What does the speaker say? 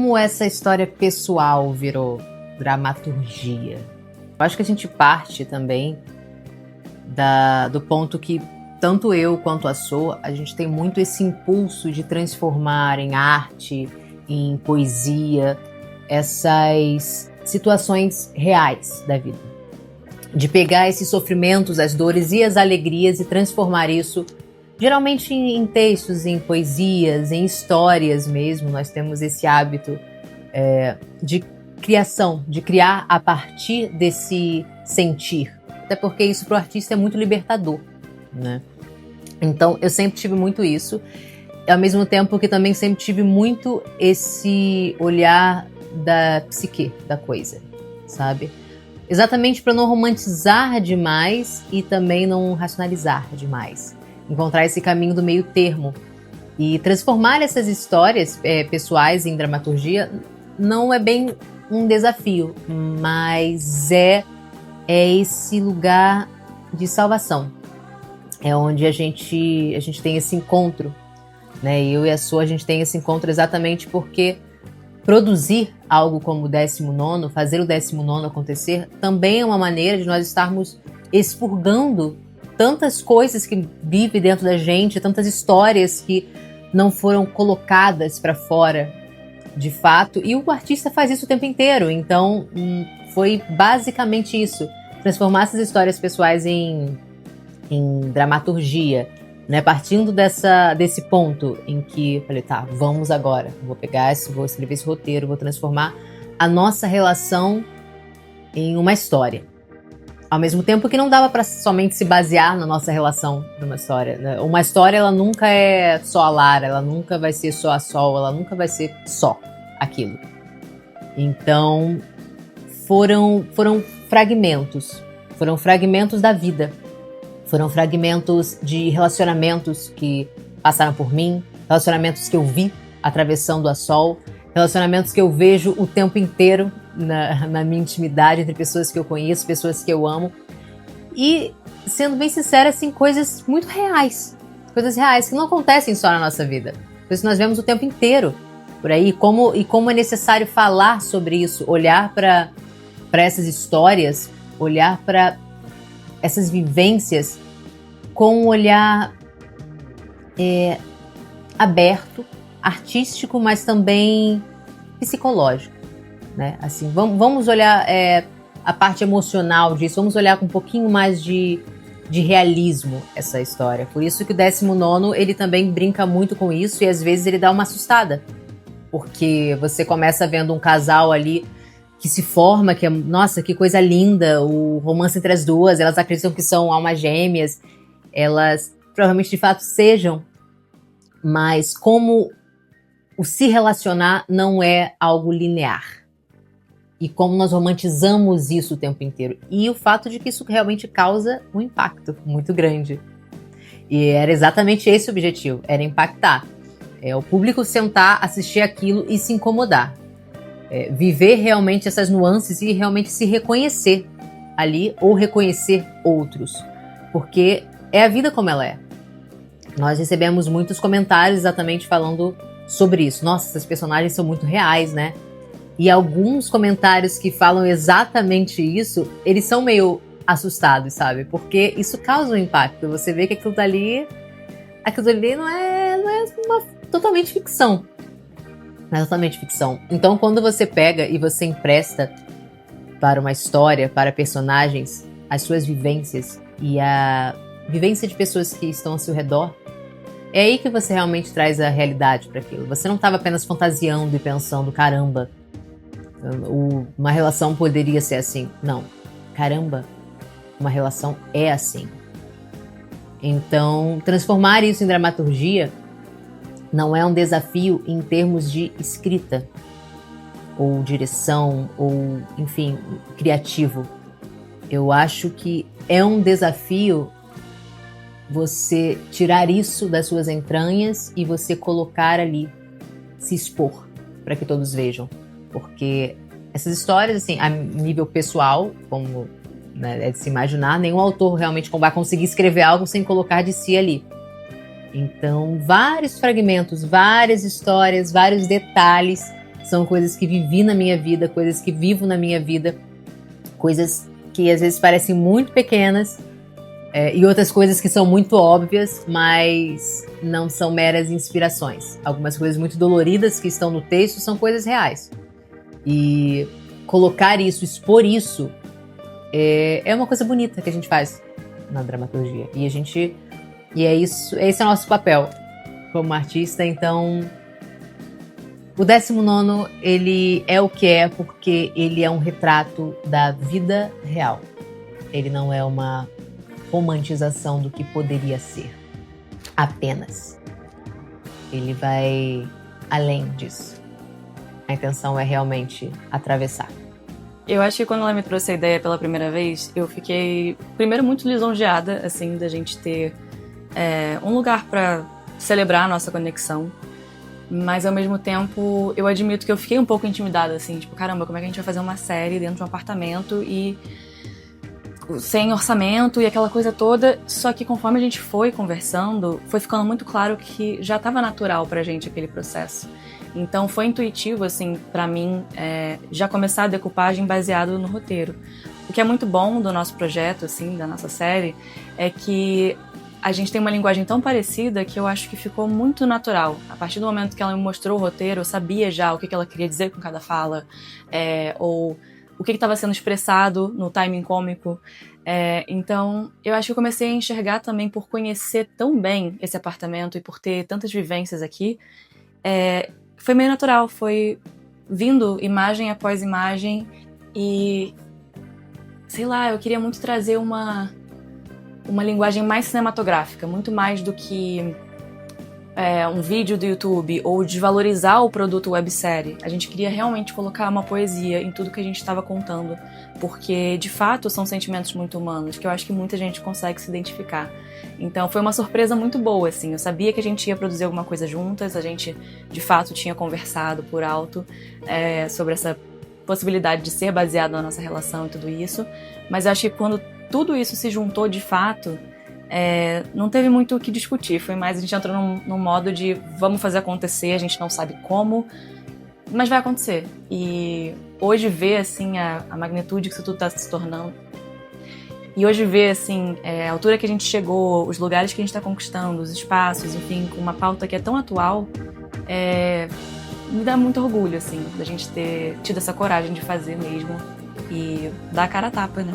como essa história pessoal virou dramaturgia? Eu acho que a gente parte também do ponto que tanto eu quanto a Sô, a gente tem muito esse impulso de transformar em arte, em poesia, essas situações reais da vida. De pegar esses sofrimentos, as dores e as alegrias e transformar isso geralmente em textos, em poesias, em histórias mesmo. Nós temos esse hábito de criação, de criar a partir desse sentir. Até porque isso para o artista é muito libertador, né? Então eu sempre tive muito isso, ao mesmo tempo que também sempre tive muito esse olhar da psique da coisa, sabe? Exatamente para não romantizar demais e também não racionalizar demais. Encontrar esse caminho do meio termo e transformar essas histórias pessoais em dramaturgia não é bem um desafio, mas é esse lugar de salvação. É onde a gente tem esse encontro, né? Eu e a Sô, a gente tem esse encontro exatamente porque produzir algo como o 19º, fazer o 19º acontecer, também é uma maneira de nós estarmos expurgando tantas coisas que vivem dentro da gente, tantas histórias que não foram colocadas para fora de fato, e o artista faz isso o tempo inteiro. Então foi basicamente isso, transformar essas histórias pessoais em dramaturgia, né? Partindo desse ponto em que eu falei, tá, vamos agora, vou pegar isso, vou escrever esse roteiro, vou transformar a nossa relação em uma história. Ao mesmo tempo que não dava para somente se basear na nossa relação numa história, né? Uma história, ela nunca é só a Lara, ela nunca vai ser só a Sol, ela nunca vai ser só aquilo. Então foram fragmentos da vida. Foram fragmentos de relacionamentos que passaram por mim, relacionamentos que eu vi atravessando a Sol, relacionamentos que eu vejo o tempo inteiro na minha intimidade, entre pessoas que eu conheço, pessoas que eu amo. E, sendo bem sincera, assim, coisas muito reais. Coisas reais que não acontecem só na nossa vida. Coisas que nós vemos o tempo inteiro por aí. E como é necessário falar sobre isso, olhar para essas histórias, olhar para essas vivências com um olhar aberto, artístico, mas também psicológico, né? Assim, vamos olhar a parte emocional disso, vamos olhar com um pouquinho mais de realismo essa história. Por isso que o 19º, ele também brinca muito com isso e às vezes ele dá uma assustada, porque você começa vendo um casal ali que se forma, que é, nossa, que coisa linda, o romance entre as duas, elas acreditam que são almas gêmeas, elas provavelmente de fato sejam, mas como o se relacionar não é algo linear. E como nós romantizamos isso o tempo inteiro. E o fato de que isso realmente causa um impacto muito grande. E era exatamente esse o objetivo, era impactar. O público sentar, assistir aquilo e se incomodar. Viver realmente essas nuances e realmente se reconhecer ali ou reconhecer outros. Porque é a vida como ela é. Nós recebemos muitos comentários exatamente falando sobre isso. Nossa, esses personagens são muito reais, né? E alguns comentários que falam exatamente isso, eles são meio assustados, sabe? Porque isso causa um impacto. Você vê que aquilo dali não é uma totalmente ficção. Não é totalmente ficção. Então, quando você pega e você empresta para uma história, para personagens, as suas vivências e a vivência de pessoas que estão ao seu redor, é aí que você realmente traz a realidade para aquilo. Você não estava apenas fantasiando e pensando, caramba, uma relação poderia ser assim. Não. Caramba, uma relação é assim. Então, transformar isso em dramaturgia não é um desafio em termos de escrita, ou direção, ou, enfim, criativo. Eu acho que é um desafio você tirar isso das suas entranhas e você colocar ali, se expor, para que todos vejam. Porque essas histórias, assim, a nível pessoal, como, né, é de se imaginar, nenhum autor realmente vai conseguir escrever algo sem colocar de si ali. Então, vários fragmentos, várias histórias, vários detalhes são coisas que vivi na minha vida, coisas que vivo na minha vida, coisas que às vezes parecem muito pequenas, e outras coisas que são muito óbvias, mas não são meras inspirações. Algumas coisas muito doloridas que estão no texto são coisas reais. E colocar isso, expor isso, é uma coisa bonita que a gente faz na dramaturgia. E é isso, esse é o nosso papel como artista. Então, o 19º, ele é o que é porque ele é um retrato da vida real. Ele não é uma romantização do que poderia ser, apenas. Ele vai além disso. A intenção é realmente atravessar. Eu acho que quando ela me trouxe a ideia pela primeira vez, eu fiquei, primeiro, muito lisonjeada, assim, da gente ter um lugar para celebrar a nossa conexão. Mas, ao mesmo tempo, eu admito que eu fiquei um pouco intimidada, assim, tipo, caramba, como é que a gente vai fazer uma série dentro de um apartamento e sem orçamento e aquela coisa toda. Só que conforme a gente foi conversando, foi ficando muito claro que já estava natural pra gente aquele processo. Então foi intuitivo, assim, pra mim, já começar a decupagem baseado no roteiro. O que é muito bom do nosso projeto, assim, da nossa série, é que a gente tem uma linguagem tão parecida que eu acho que ficou muito natural. A partir do momento que ela me mostrou o roteiro, eu sabia já o que ela queria dizer com cada fala, ou o que estava sendo expressado no timing cômico. Então, eu acho que eu comecei a enxergar também, por conhecer tão bem esse apartamento e por ter tantas vivências aqui, foi meio natural, foi vindo imagem após imagem e, sei lá, eu queria muito trazer uma linguagem mais cinematográfica, muito mais do que um vídeo do YouTube ou desvalorizar o produto websérie. A gente queria realmente colocar uma poesia em tudo que a gente estava contando, porque de fato são sentimentos muito humanos, que eu acho que muita gente consegue se identificar. Então foi uma surpresa muito boa, assim. Eu sabia que a gente ia produzir alguma coisa juntas, a gente de fato tinha conversado por alto sobre essa possibilidade de ser baseado na nossa relação e tudo isso, mas eu acho que quando tudo isso se juntou de fato, não teve muito o que discutir, foi mais a gente entrou num modo de vamos fazer acontecer, a gente não sabe como, mas vai acontecer. E hoje ver assim a magnitude que isso tudo está se tornando, e hoje ver assim a altura que a gente chegou, os lugares que a gente está conquistando, os espaços, enfim, com uma pauta que é tão atual, me dá muito orgulho assim da gente ter tido essa coragem de fazer mesmo e dar a cara a tapa, né?